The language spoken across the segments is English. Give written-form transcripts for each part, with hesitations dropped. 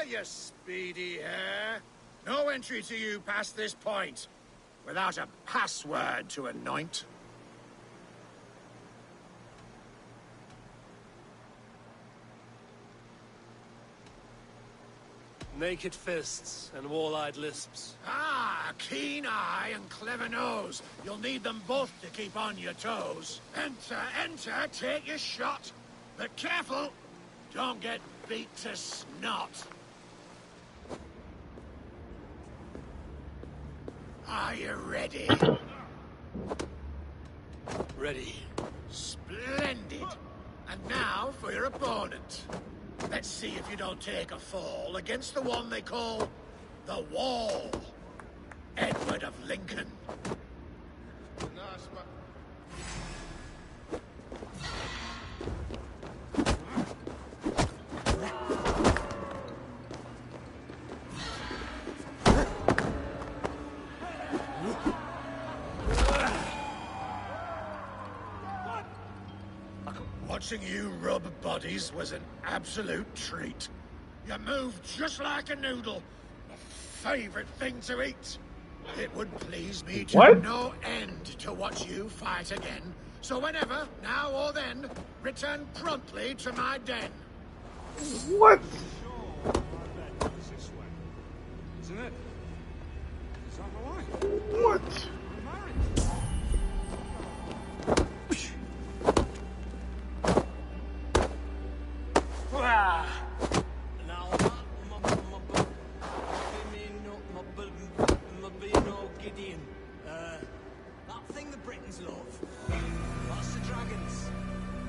you speedy hare. No entry to you past this point, without a password to anoint. Naked fists and wall-eyed lisps. Ah, keen eye and clever nose. You'll need them both to keep on your toes. Enter, enter, take your shot. But careful, don't get beat to snot. Are you ready? Ready. Splendid. And now for your opponent. Let's see if you don't take a fall against the one they call the Wall. Edward of Lincoln. Watching you rub bodies was an absolute treat. You moved just like a noodle. My favorite thing to eat. It would please me to no end to watch you fight again. So whenever, now or then, return promptly to my den. What? Isn't it? Is that my wife? What? That thing the Britons love. That's the dragons.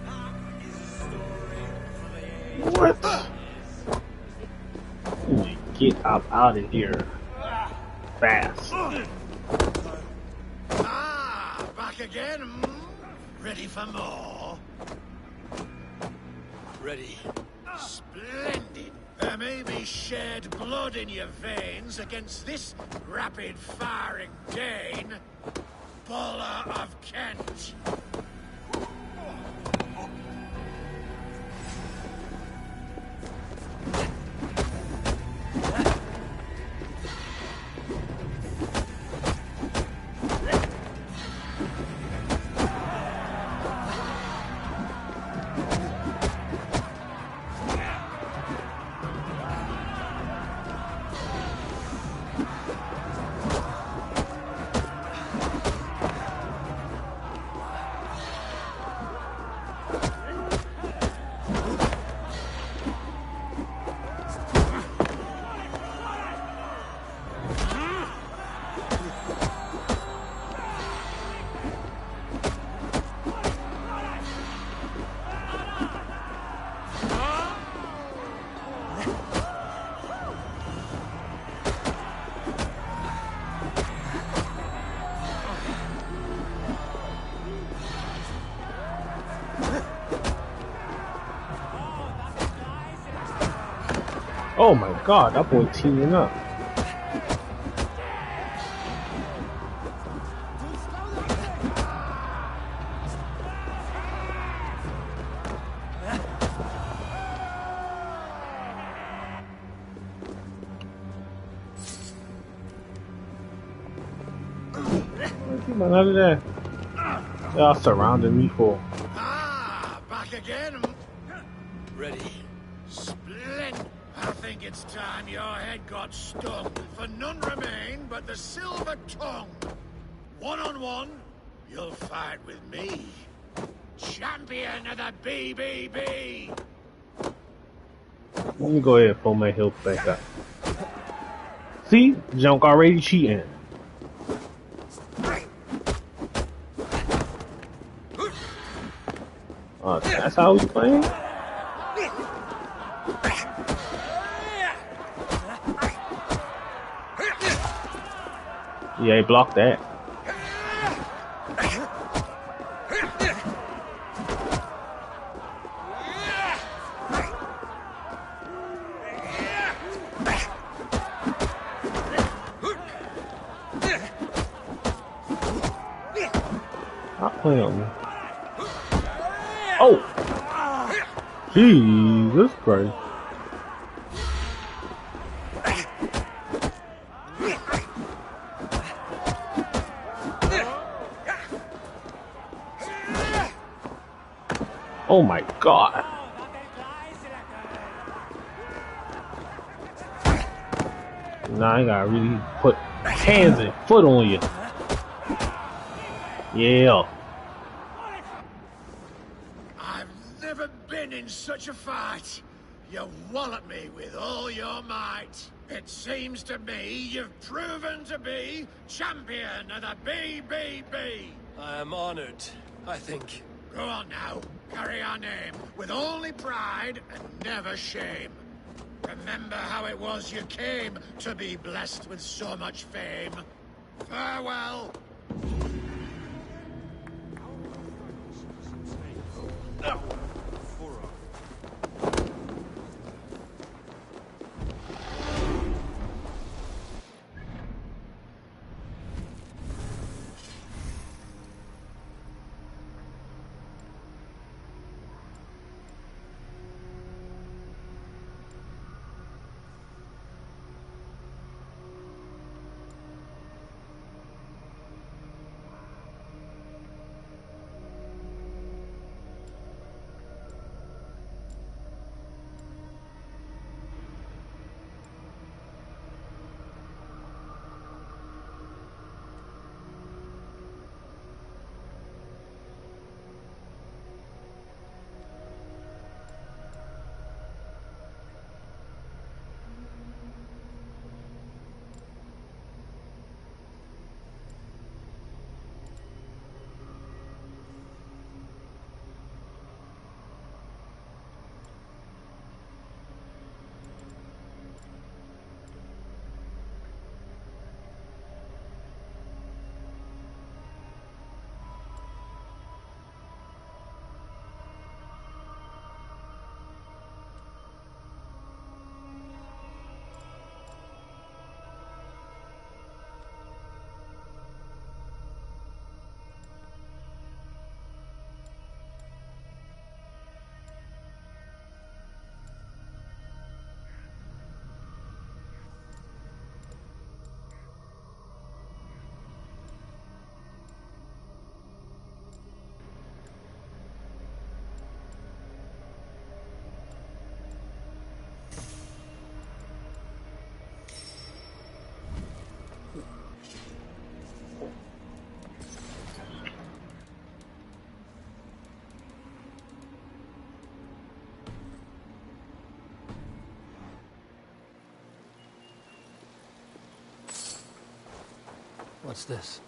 That is a story for the ages. What? Get up out of here. Fast. Ah, back again. Ready for more? Ready. Splendid. There may be shed blood in your veins against this rapid-firing Dane, Buller of Kent. Oh my god, that boy teaming up. Come on, out of there. Y'all surrounding me for. Ah, back again. Ready. Splendid. I think it's time your head got stung, for none remain but the silver tongue. One-on-one, you'll fight with me. Champion of the BBB. Let me go ahead and pull my health back up. See? Junk already cheating. Oh, that's how we playing? Yeah, he blocked that. Stop playing on me. Oh! Jesus Christ. Oh my god. Now I gotta really put hands and foot on you. Yeah. I've never been in such a fight. You wallop me with all your might. It seems to me you've proven to be champion of the BBB. I am honored, I think. Go on now, carry our name with only pride and never shame. Remember how it was you came to be blessed with so much fame. Farewell. What's this?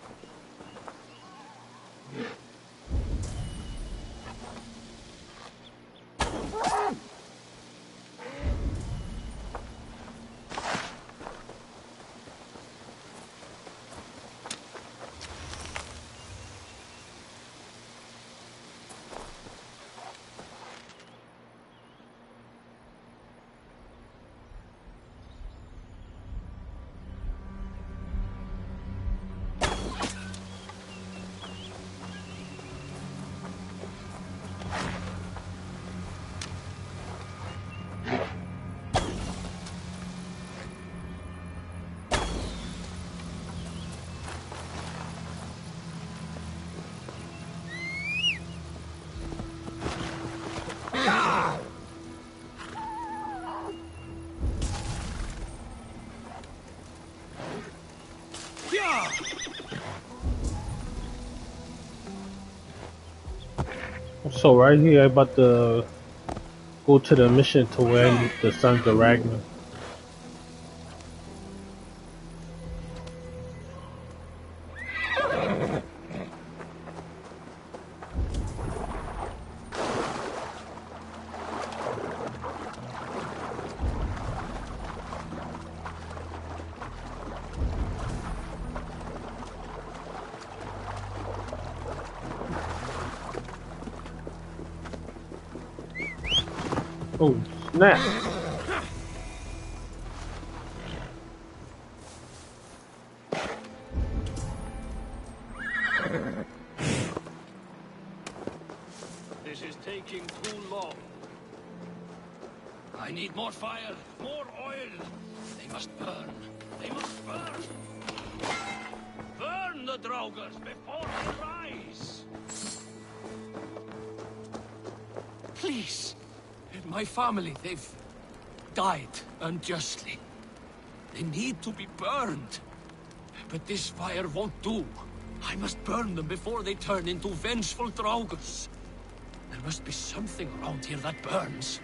So right here, I'm about to go to the mission to where I meet the Sons of Ragnar. Oh, snap. This is taking too long. I need more fire, more oil. They must burn. They must burn. Burn the Draugrs before they rise. Please. My family, they've died unjustly. They need to be burned. But this fire won't do. I must burn them before they turn into vengeful draugrs. There must be something around here that burns.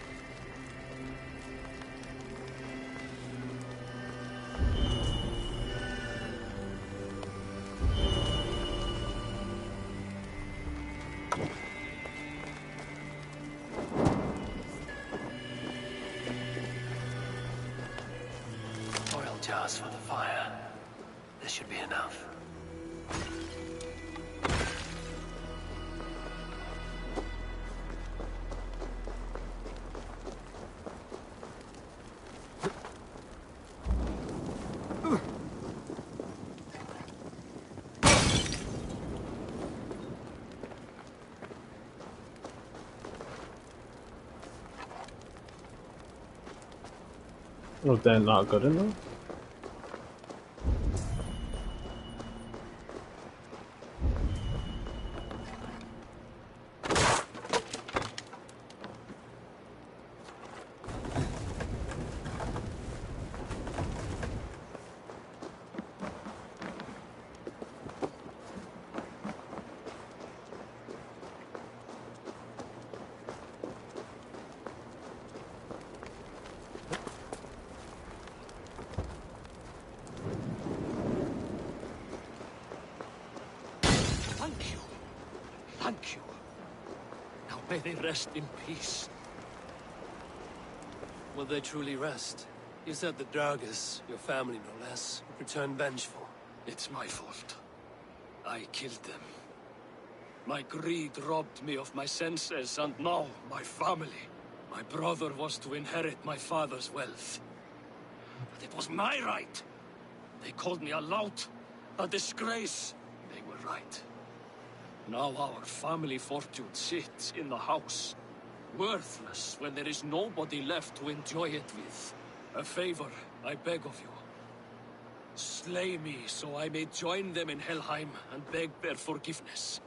Oil jars for the fire. This should be enough. Was that not good enough? Thank you. Thank you. Now may they rest in peace. Will they truly rest? You said the Draugrs, your family no less, would return vengeful. It's my fault. I killed them. My greed robbed me of my senses, and now my family. My brother was to inherit my father's wealth. But it was my right. They called me a lout, a disgrace. They were right. Now our family fortune sits in the house. Worthless when there is nobody left to enjoy it with. A favor, I beg of you. Slay me so I may join them in Helheim and beg their forgiveness.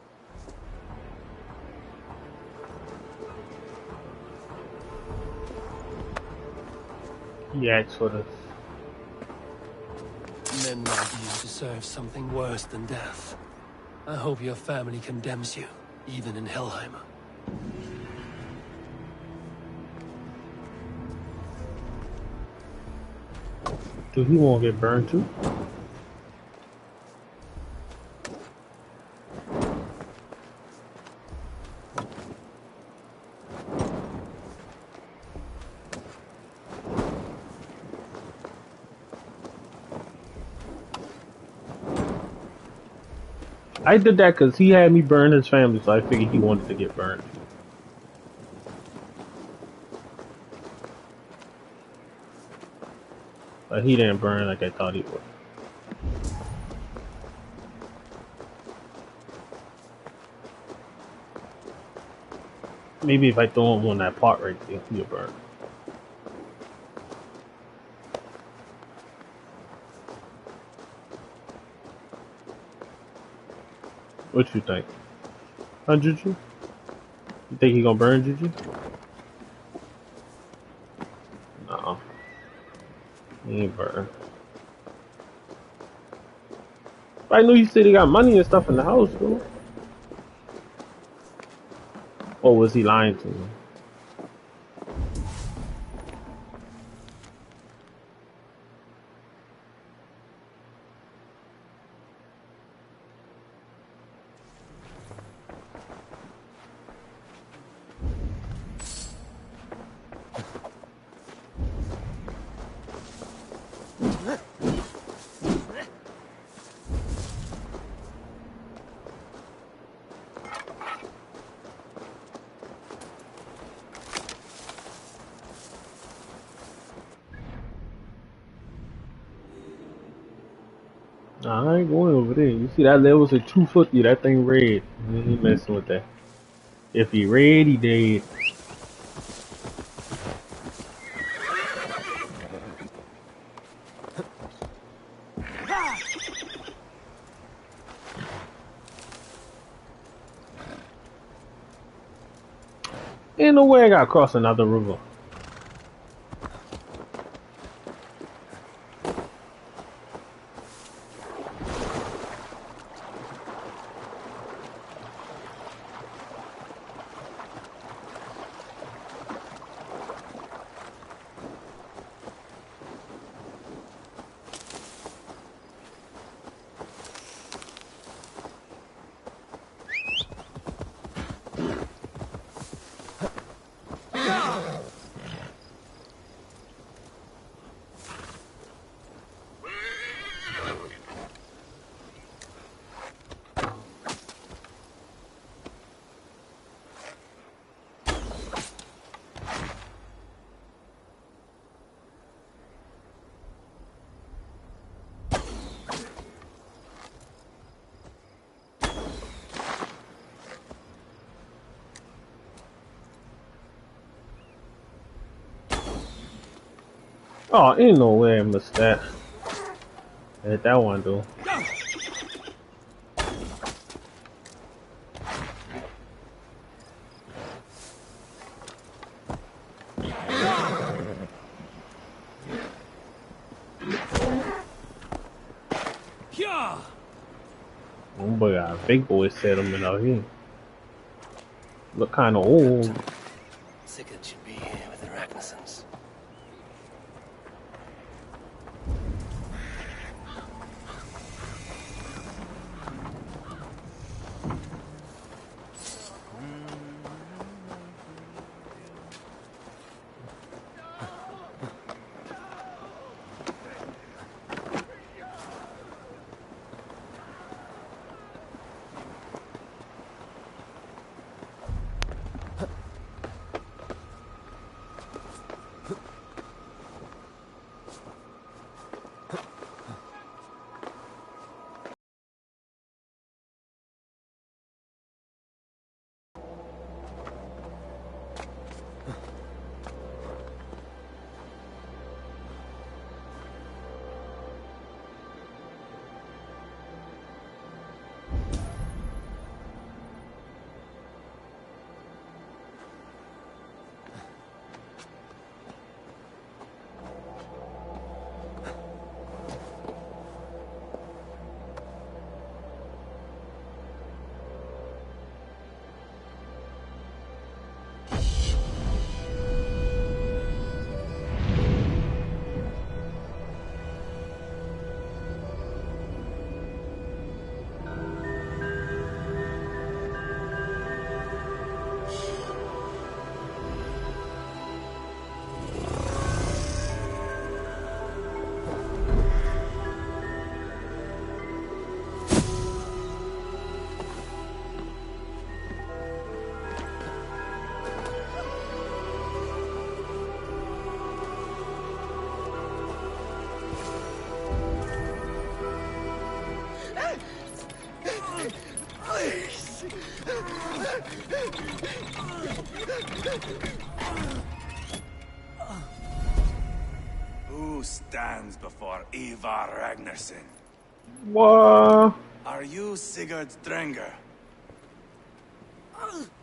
He asked for this. Men like you deserve something worse than death. I hope your family condemns you, even in Helheim. Do he want to get burned too? I did that because he had me burn his family, so I figured he wanted to get burned. But he didn't burn like I thought he would. Maybe if I throw him on that pot right there, he'll burn. What you think? Huh, Juju? You think he gonna burn Juju? No. He ain't burn. I knew you said he got money and stuff in the house, bro. Or was he lying to me? Nah, I ain't going over there. You see that level's at 250, that thing red. He ain't messing with that. If he red, he dead. Ain't no way I gotta cross another river. Oh, ain't no way I missed that. Hit that one though. Oh boy, got a big boy settlement out here. Look kinda old. Sigurd should be here with the Ragnarsons. Who stands before Ivar Ragnarsson? What? Are you Sigurd Drenger?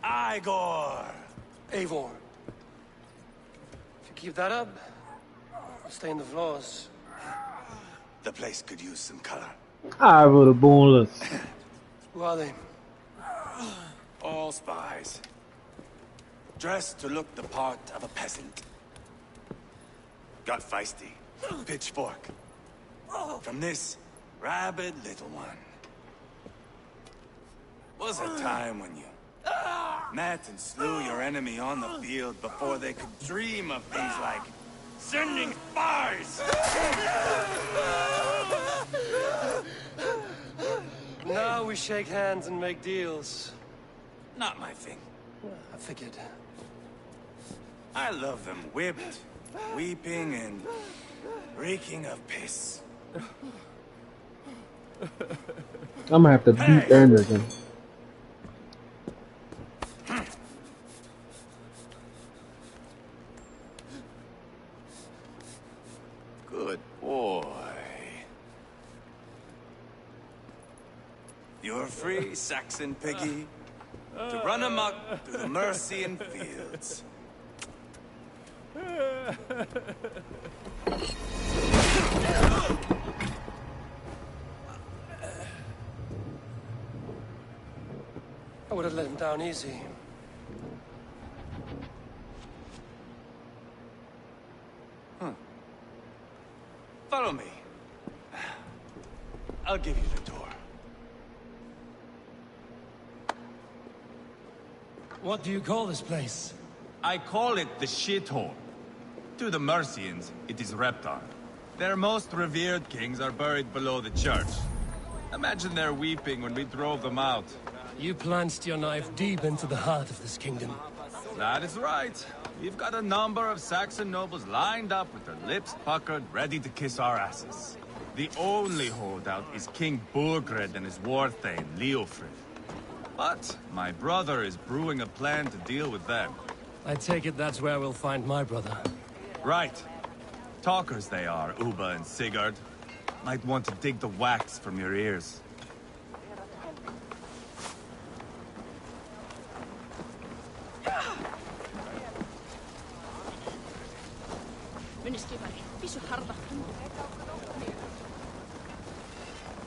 Igor! Eivor. If you keep that up, I'll stay in the floors. The place could use some color. I wrote a boneless. Who are they? All spies. Dressed to look the part of a peasant. Got feisty. Pitchfork. From this rabid little one. Was a time when you met and slew your enemy on the field before they could dream of things like sending spies! Now we shake hands and make deals. Not my thing. I figured. I love them whipped, weeping, and reeking of piss. I'm gonna have to beat Anderson. Good boy. You're free, Saxon piggy. to run amok through the Mercian fields. I would have let him down easy. Follow me. I'll give you the door. What do you call this place? I call it the shithole. To the Mercians, it is Reptar. Their most revered kings are buried below the church. Imagine their weeping when we drove them out. You plunged your knife deep into the heart of this kingdom. That is right. We've got a number of Saxon nobles lined up with their lips puckered, ready to kiss our asses. The only holdout is King Burgred and his war thane, Leofrid. But my brother is brewing a plan to deal with them. I take it that's where we'll find my brother. Right. Talkers they are, Uba and Sigurd. Might want to dig the wax from your ears.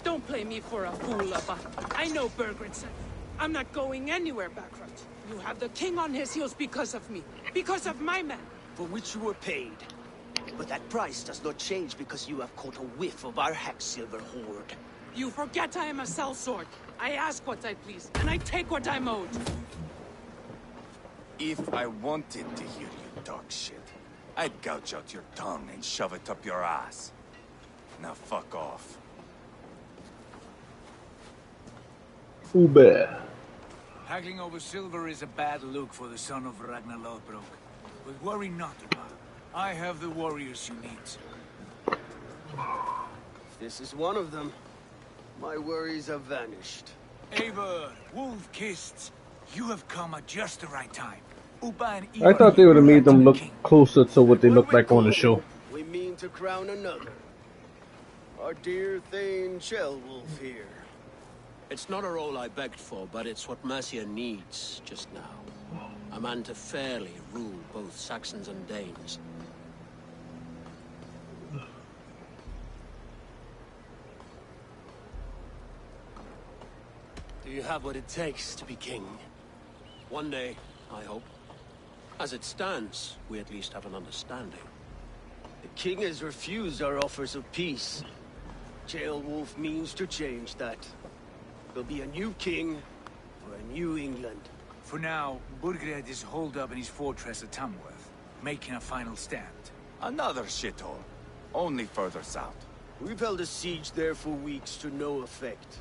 Don't play me for a fool, Abba. I know Burgred said I'm not going anywhere backwards. You have the king on his heels because of me. Because of my men. For which you were paid. But that price does not change because you have caught a whiff of our Hacksilver hoard. You forget I am a sellsword. I ask what I please, and I take what I'm owed. If I wanted to hear you talk shit, I'd gouge out your tongue and shove it up your ass. Now fuck off. Uber. Haggling over silver is a bad look for the son of Ragnar Lodbrok. But worry not, Uba. I have the warriors you need. This is one of them. My worries have vanished. Eivor, Wolf-Kissed, you have come at just the right time. Uba and I thought they would have made them look king. closer to what they look like on the show. We mean to crown another. Our dear Thane Shelwolf here. It's not a role I begged for, but it's what Mercia needs just now. A man to fairly rule both Saxons and Danes. Do you have what it takes to be king? One day, I hope. As it stands, we at least have an understanding. The king has refused our offers of peace. Shelwolf means to change that. There'll be a new king for a new England. For now, Burgred is holed up in his fortress at Tamworth, making a final stand. Another shithole. Only further south. We've held a siege there for weeks to no effect.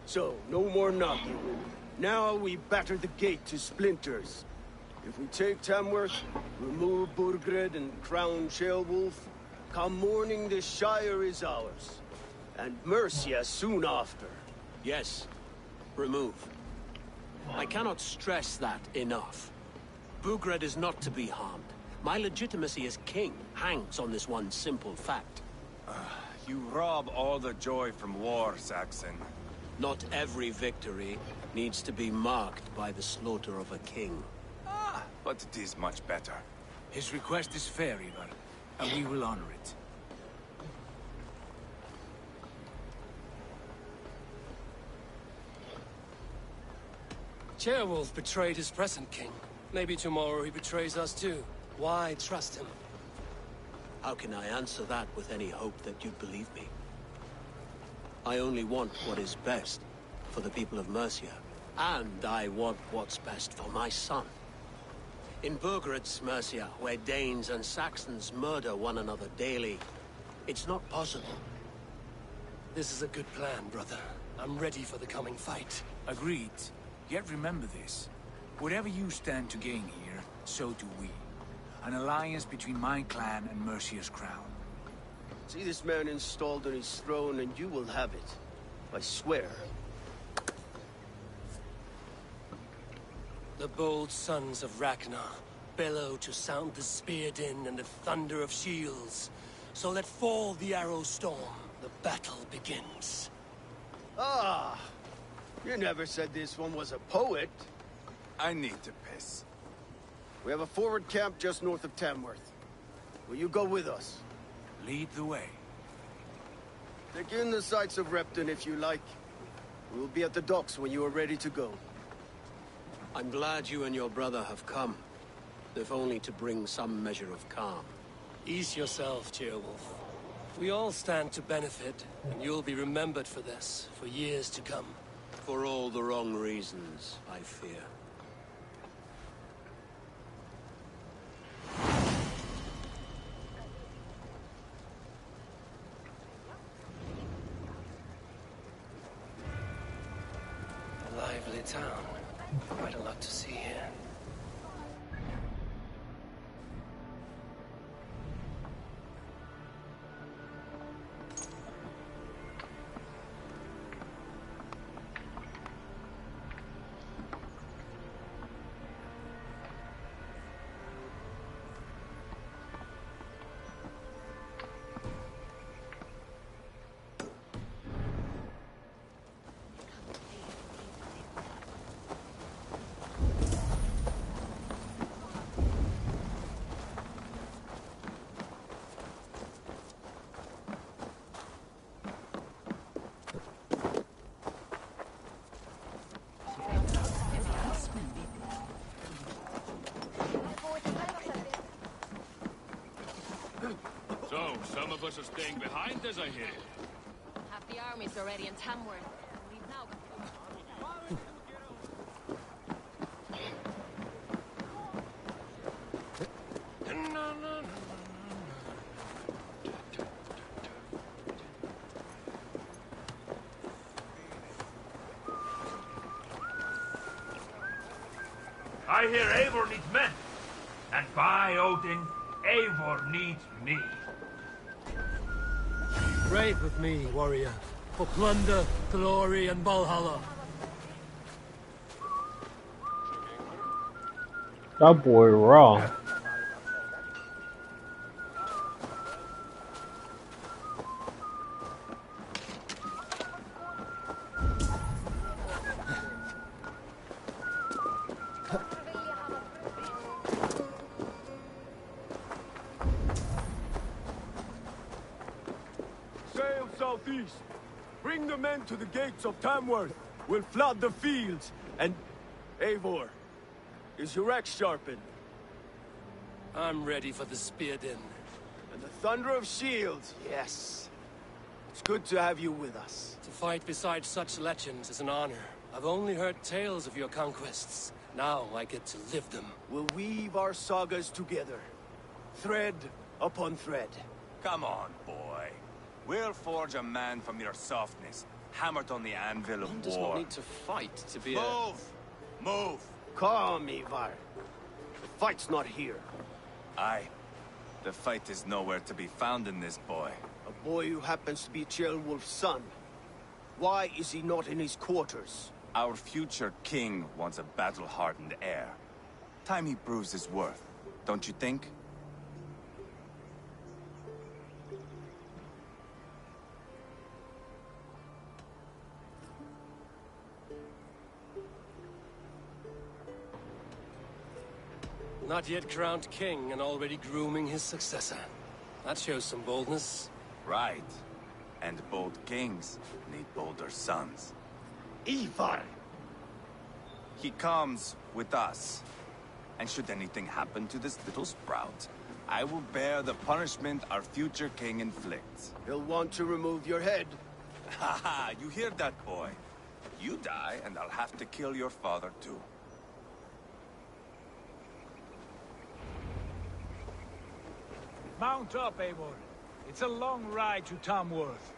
So, no more knocking. Now we batter the gate to splinters. If we take Tamworth, remove Burgred and crown Shelwolf, come morning the Shire is ours. And Mercia soon after. Yes, remove. I cannot stress that enough. Burgred is not to be harmed. My legitimacy as king hangs on this one simple fact. You rob all the joy from war, Saxon. Not every victory needs to be marked by the slaughter of a king. But it is much better. His request is fair, Ivar, and we will honor it. Ceolwulf betrayed his present king. Maybe tomorrow he betrays us too. Why trust him? How can I answer that with any hope that you'd believe me? I only want what is best for the people of Mercia. And I want what's best for my son. In Burgred's Mercia, where Danes and Saxons murder one another daily, it's not possible. This is a good plan, brother. I'm ready for the coming fight. Agreed. Yet remember this. Whatever you stand to gain here, so do we. An alliance between my clan and Mercia's crown. See this man installed on his throne and you will have it. I swear. The bold sons of Ragnar bellow to sound the spear din and the thunder of shields. So let fall the arrow storm. The battle begins. Ah! You never said this one was a poet. I need to piss. We have a forward camp just north of Tamworth. Will you go with us? Lead the way. Take in the sights of Repton if you like. We'll be at the docks when you are ready to go. I'm glad you and your brother have come, if only to bring some measure of calm. Ease yourself, Ceolwulf. We all stand to benefit, and you'll be remembered for this, for years to come. For all the wrong reasons, I fear. A lively town. Quite a lot to see here. So, some of us are staying behind, as I hear. Half the army's already in Tamworth. We've now I hear Eivor needs men. And by Odin, Eivor needs me. Brave with me, warrior. For plunder, glory, and Valhalla. That boy raw. Sail southeast. Bring the men to the gates of Tamworth. We'll flood the fields. And... Eivor, is your axe sharpened? I'm ready for the spear din. And the thunder of shields, yes. It's good to have you with us. To fight beside such legends is an honor. I've only heard tales of your conquests. Now I get to live them. We'll weave our sagas together. Thread upon thread. Come on, boy. We'll forge a man from your softness, hammered on the anvil of One war. does not need to fight to be Move! Move! Calm, Ivar. The fight's not here. Aye. The fight is nowhere to be found in this boy. A boy who happens to be Ceolwulf's son. Why is he not in his quarters? Our future king wants a battle-hardened heir. Time he proves his worth, don't you think? Not yet crowned king and already grooming his successor. That shows some boldness. Right. And bold kings need bolder sons. Ivar! He comes with us. And should anything happen to this little sprout, I will bear the punishment our future king inflicts. He'll want to remove your head. Haha, you hear that, boy? You die, and I'll have to kill your father, too. Mount up, Eivor. It's a long ride to Tamworth.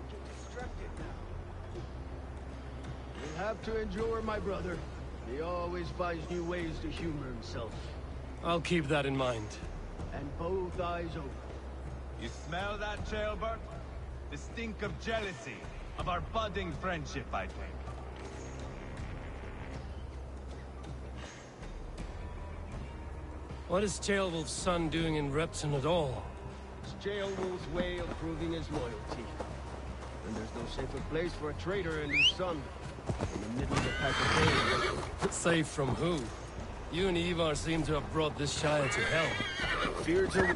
Get distracted now. You'll have to endure, my brother. He always finds new ways to humor himself. I'll keep that in mind. And both eyes open. You smell that, Ceolbert? The stink of jealousy, of our budding friendship, I think. What is Ceolwulf's son doing in Repton at all? It's Ceolwulf's way of proving his loyalty. And there's no safer place for a traitor and his son. In the middle of the pack of days. Safe from who? You and Ivar seem to have brought this Shire to hell. Fear to...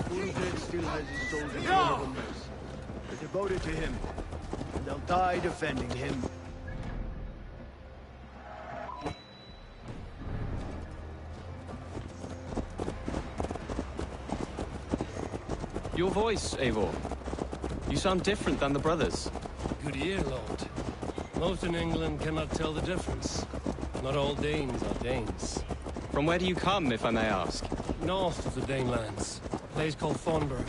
Ulfred still has his soldiers full of remorse. They're devoted to him, and they'll die defending him. Your voice, Eivor. You sound different than the brothers. Good ear, Lord. Most in England cannot tell the difference. Not all Danes are Danes. From where do you come, if I may ask? North of the Danelands. A place called Thornburg,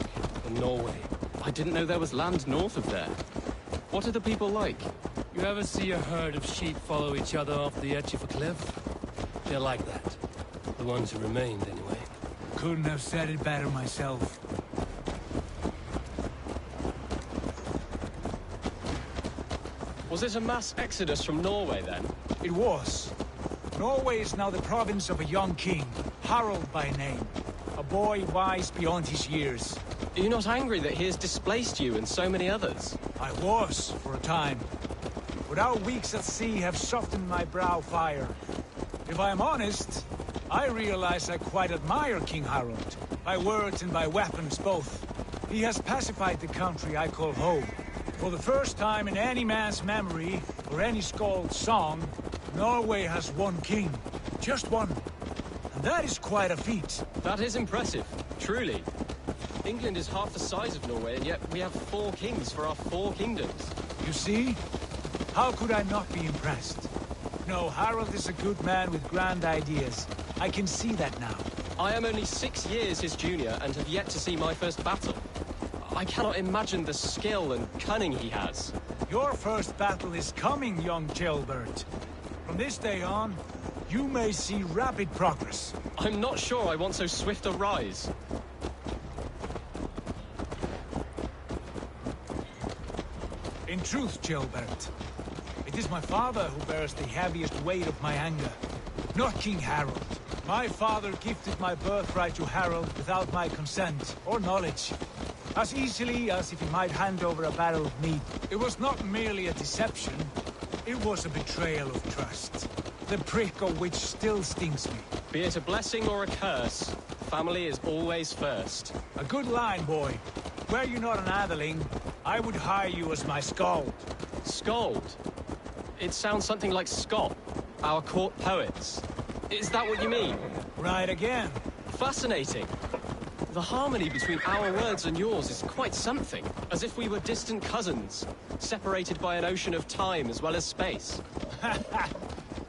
in Norway. I didn't know there was land north of there. What are the people like? You ever see a herd of sheep follow each other off the edge of a cliff? They're like that. The ones who remained, anyway. Couldn't have said it better myself. Was it a mass exodus from Norway, then? It was. Norway is now the province of a young king, Harald by name. A boy wise beyond his years. Are you not angry that he has displaced you and so many others? I was, for a time. But our weeks at sea have softened my brow fire. If I am honest, I realize I quite admire King Harald. By words and by weapons both. He has pacified the country I call home. For the first time in any man's memory, or any skald's song, Norway has one king. Just one. And that is quite a feat. That is impressive, truly. England is half the size of Norway, and yet we have 4 kings for our 4 kingdoms. You see? How could I not be impressed? No, Harald is a good man with grand ideas. I can see that now. I am only 6 years his junior and have yet to see my first battle. I cannot imagine the skill and cunning he has. Your first battle is coming, young jailbird. From this day on, you may see rapid progress. I'm not sure I want so swift a rise. In truth, jailbird, it is my father who bears the heaviest weight of my anger, not King Harald. My father gifted my birthright to Harald without my consent or knowledge. As easily as if he might hand over a barrel of meat. It was not merely a deception, it was a betrayal of trust. The prick of which still stings me. Be it a blessing or a curse, family is always first. A good line, boy. Were you not an atheling, I would hire you as my skald. Skald? It sounds something like Scott, our court poets. Is that what you mean? Right again. Fascinating. The harmony between our words and yours is quite something. As if we were distant cousins, separated by an ocean of time as well as space.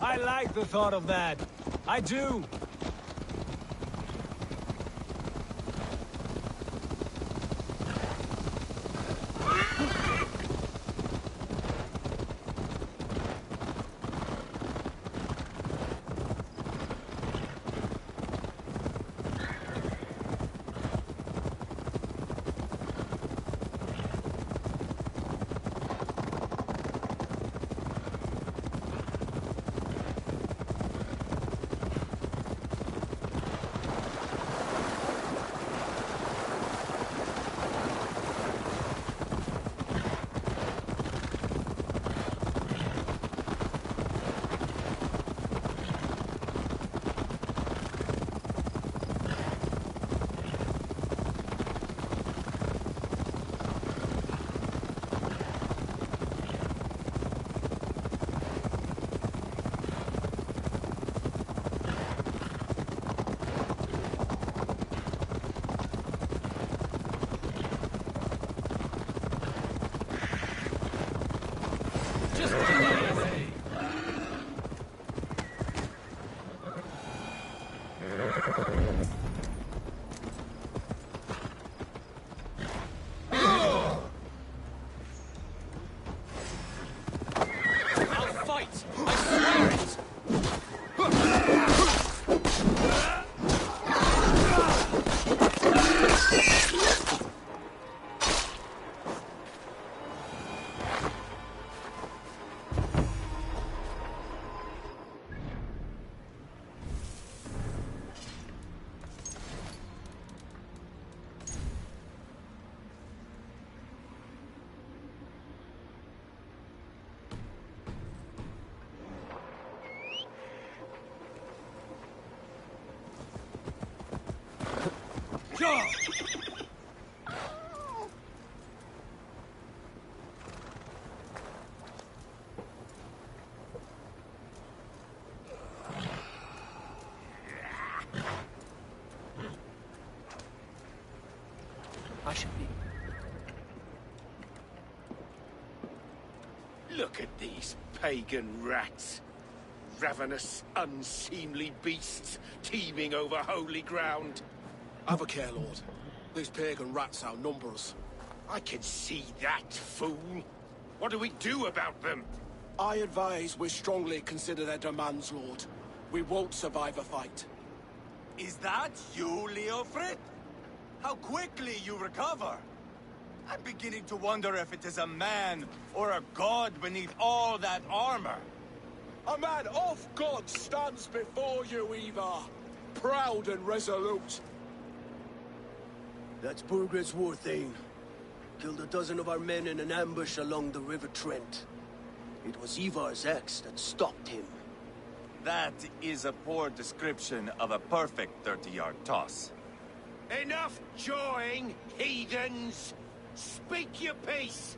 I like the thought of that. I do. Go! I should be. Look at these pagan rats. Ravenous, unseemly beasts teeming over holy ground. Have a care, Lord. These pagan rats outnumber us. I can see that, fool. What do we do about them? I advise we strongly consider their demands, Lord. We won't survive a fight. Is that you, Leofrid? How quickly you recover! I'm beginning to wonder if it is a man or a god beneath all that armor. A man of God stands before you, Ivar. Proud and resolute. That's Burgred's Warthane. Killed a dozen of our men in an ambush along the River Trent. It was Ivar's axe that stopped him. That is a poor description of a perfect 30-yard toss. Enough jawing, heathens! Speak your piece!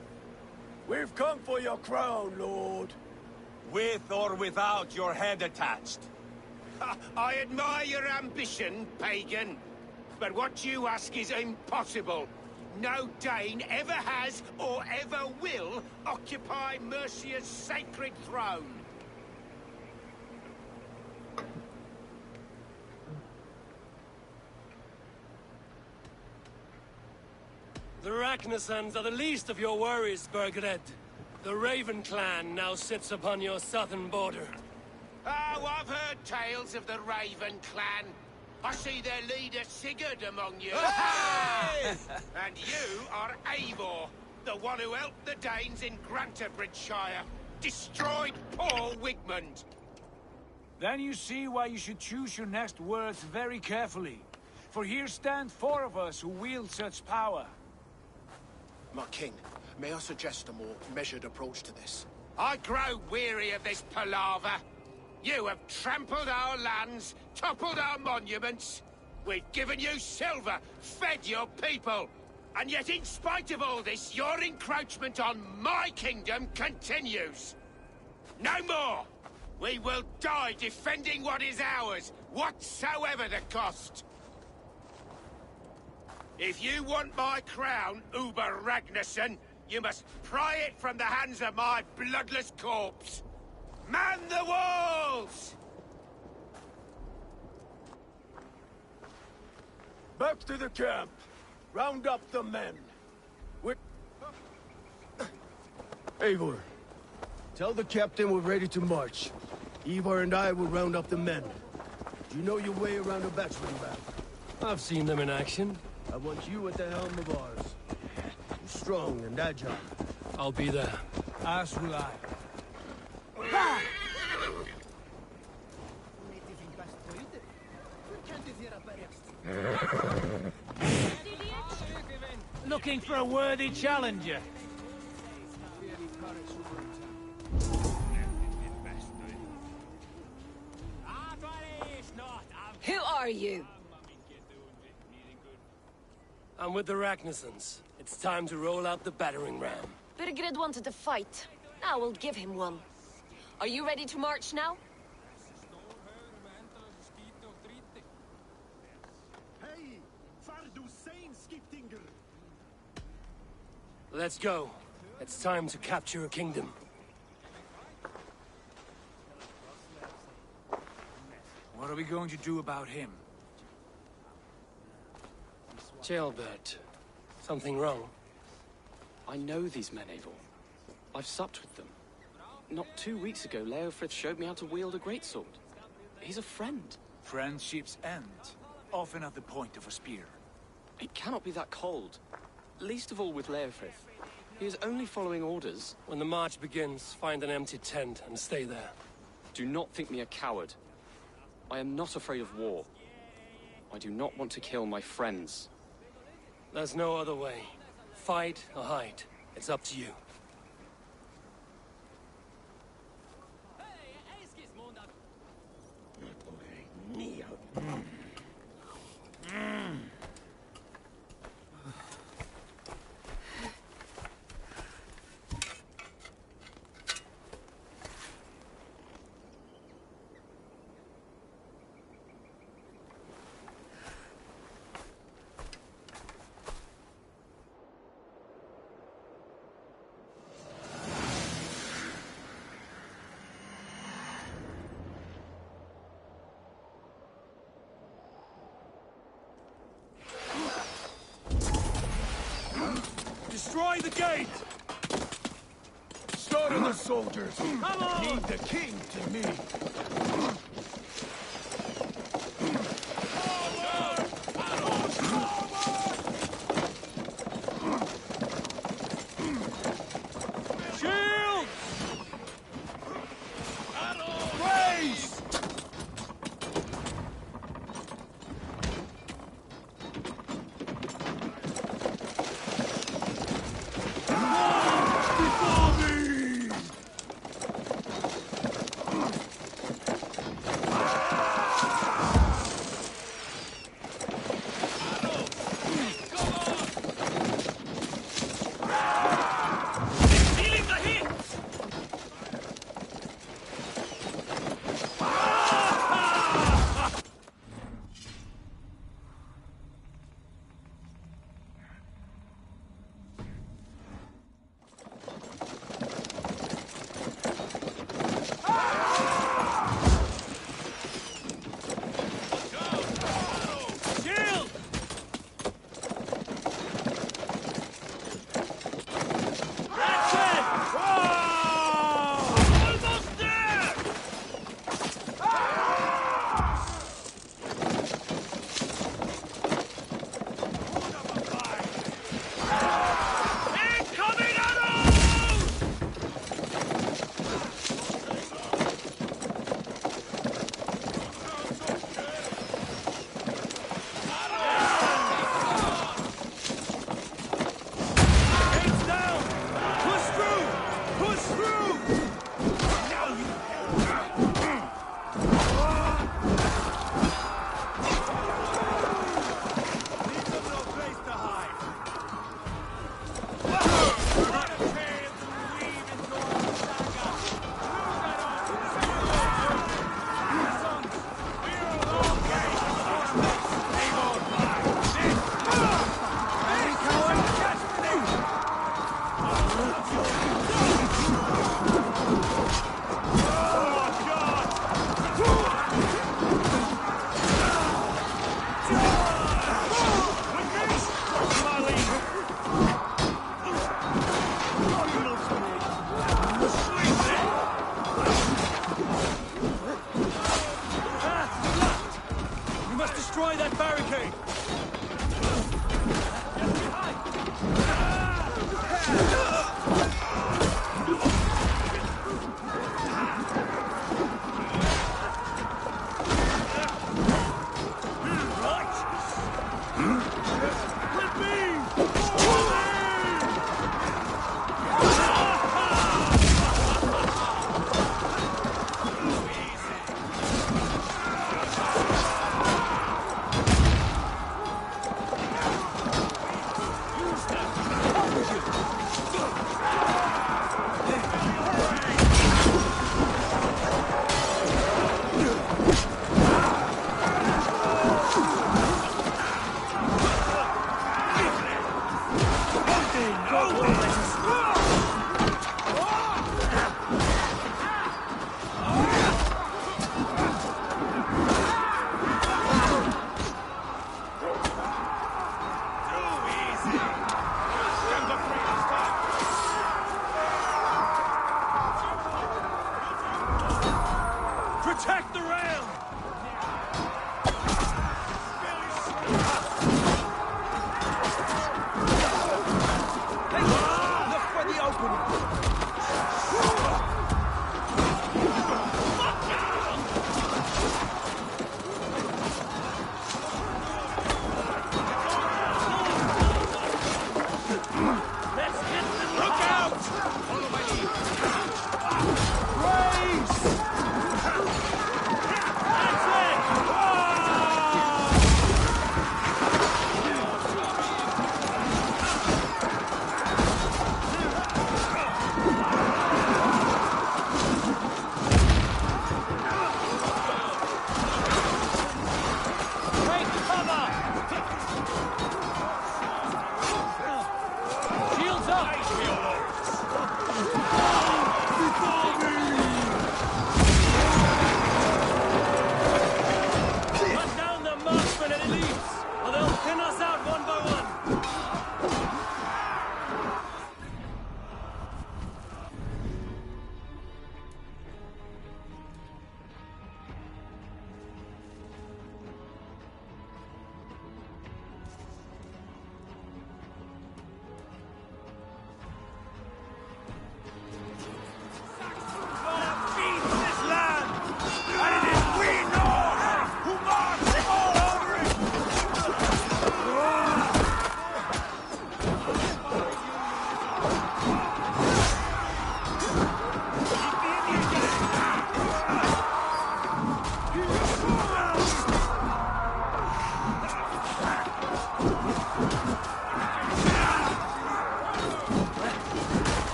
We've come for your crown, Lord. With or without your head attached. I admire your ambition, pagan. But what you ask is impossible. No Dane ever has or ever will occupy Mercia's sacred throne. The Ragnarsons are the least of your worries, Burgred. The Raven clan now sits upon your southern border. Oh, I've heard tales of the Raven clan. I see their leader Sigurd among you. Hey! And you are Eivor, the one who helped the Danes in Grantabridgeshire. Destroyed poor Wigmund. Then you see why you should choose your next words very carefully. For here stand 4 of us who wield such power. My king, may I suggest a more measured approach to this? I grow weary of this palaver. You have trampled our lands, toppled our monuments. We've given you silver, fed your people. And yet in spite of all this, your encroachment on my kingdom continues. No more! We will die defending what is ours, whatsoever the cost. If you want my crown, Uber Ragnarsson, you must pry it from the hands of my bloodless corpse. Man the walls! Back to the camp. Round up the men. Eivor, tell the captain we're ready to march. Ivar and I will round up the men. Do you know your way around a battering ram? I've seen them in action. I want you at the helm of ours. You're strong and agile. I'll be there. As will I. Looking for a worthy challenger. Who are you? I'm with the Ragnarsons. It's time to roll out the battering ram. Birgred wanted to fight. Now we'll give him one. Are you ready to march now? Let's go. It's time to capture a kingdom. What are we going to do about him? Jailbert. Something wrong? I know these men, Eivor. I've supped with them. Not 2 weeks ago, Leofrith showed me how to wield a greatsword. He's a friend. Friendships end, often at the point of a spear. It cannot be that cold. Least of all with Leofrith. He is only following orders. When the march begins, find an empty tent and stay there. Do not think me a coward. I am not afraid of war. I do not want to kill my friends. There's no other way. Fight or hide. It's up to you. Destroy the gate! Slaughter the soldiers! Come on! Lead the king to me! Shield! Race! Destroy that barricade!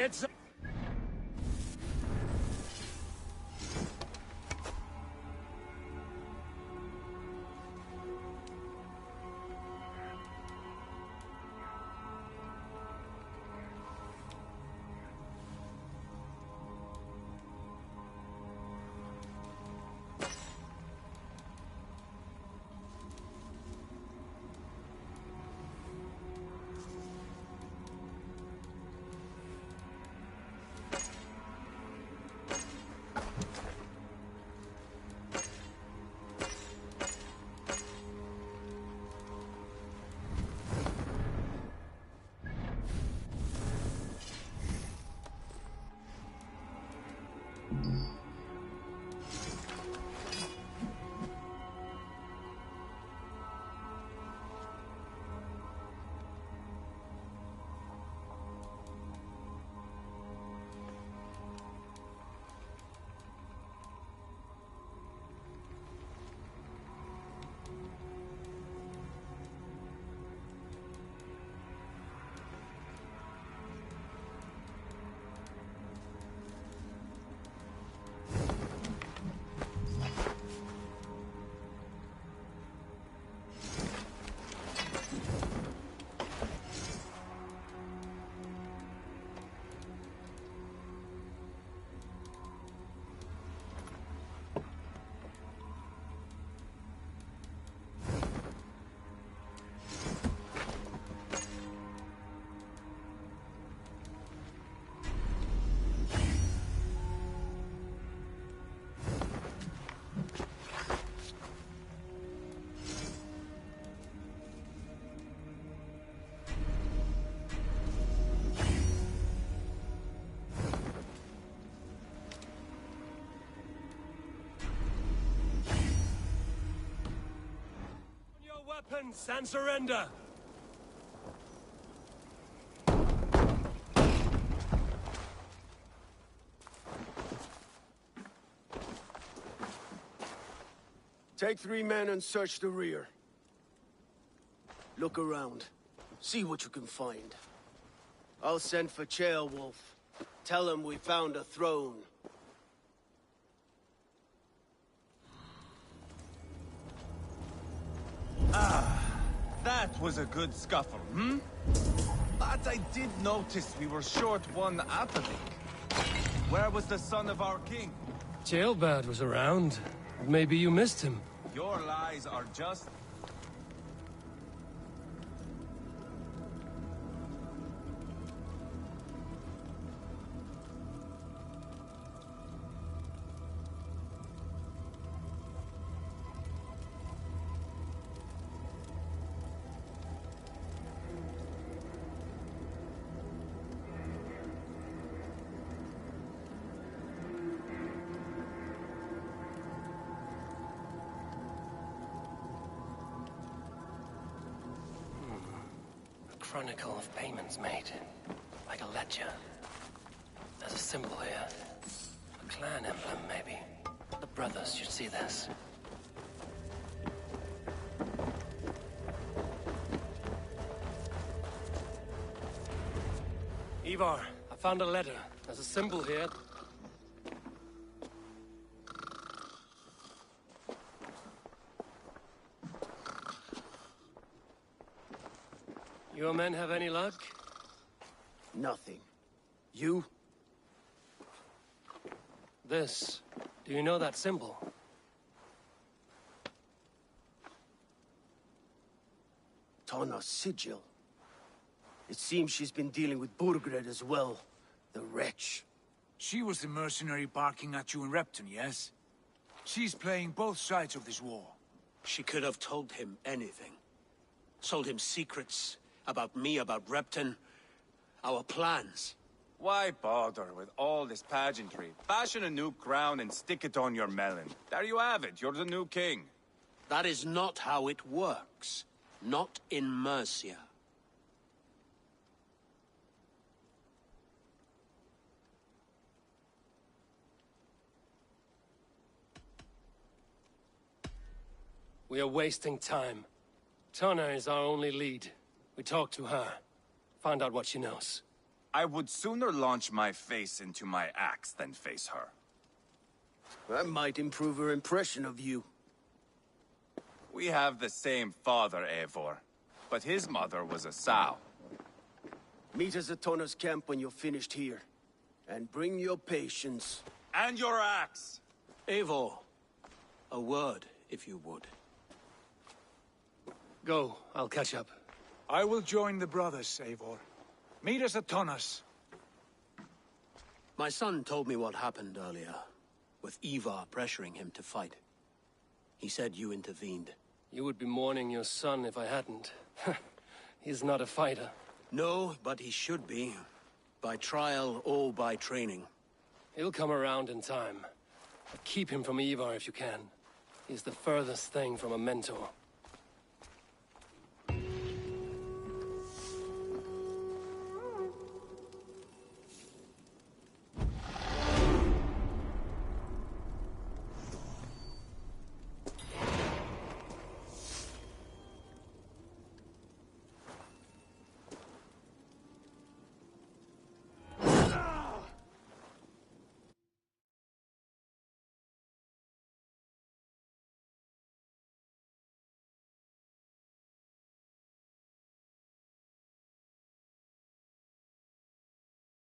It's... Defense and surrender! Take 3 men and search the rear. Look around. See what you can find. I'll send for Chaelwolf. Tell him we found a throne. That was a good scuffle, hmm? But I did notice we were short one Atheling. Where was the son of our king? Jailbird was around. Maybe you missed him. Your lies are just... Chronicle of payments made. Like a ledger. There's a symbol here. A clan emblem, maybe. The brothers should see this. Ivar, I found a letter. There's a symbol here. Your men have any luck? Nothing. You? This. Do you know that symbol? Tana's sigil. It seems she's been dealing with Burgred as well. The wretch. She was the mercenary barking at you in Repton, yes? She's playing both sides of this war. She could have told him anything. Sold him secrets. About me, about Repton. Our plans. Why bother with all this pageantry? Fashion a new crown and stick it on your melon. There you have it, you're the new king. That is not how it works. Not in Mercia. We are wasting time. Tana is our only lead. We talk to her. Find out what she knows. I would sooner launch my face into my axe than face her. That might improve her impression of you. We have the same father, Eivor. But his mother was a sow. Meet us at Tana's camp when you're finished here. And bring your patience. And your axe! Eivor, a word, if you would. Go, I'll catch up. I will join the brothers, Eivor. Meet us at Tana's. My son told me what happened earlier, with Ivar pressuring him to fight. He said you intervened. You would be mourning your son if I hadn't. He's not a fighter. No, but he should be. By trial or by training. He'll come around in time. But keep him from Ivar if you can. He's the furthest thing from a mentor.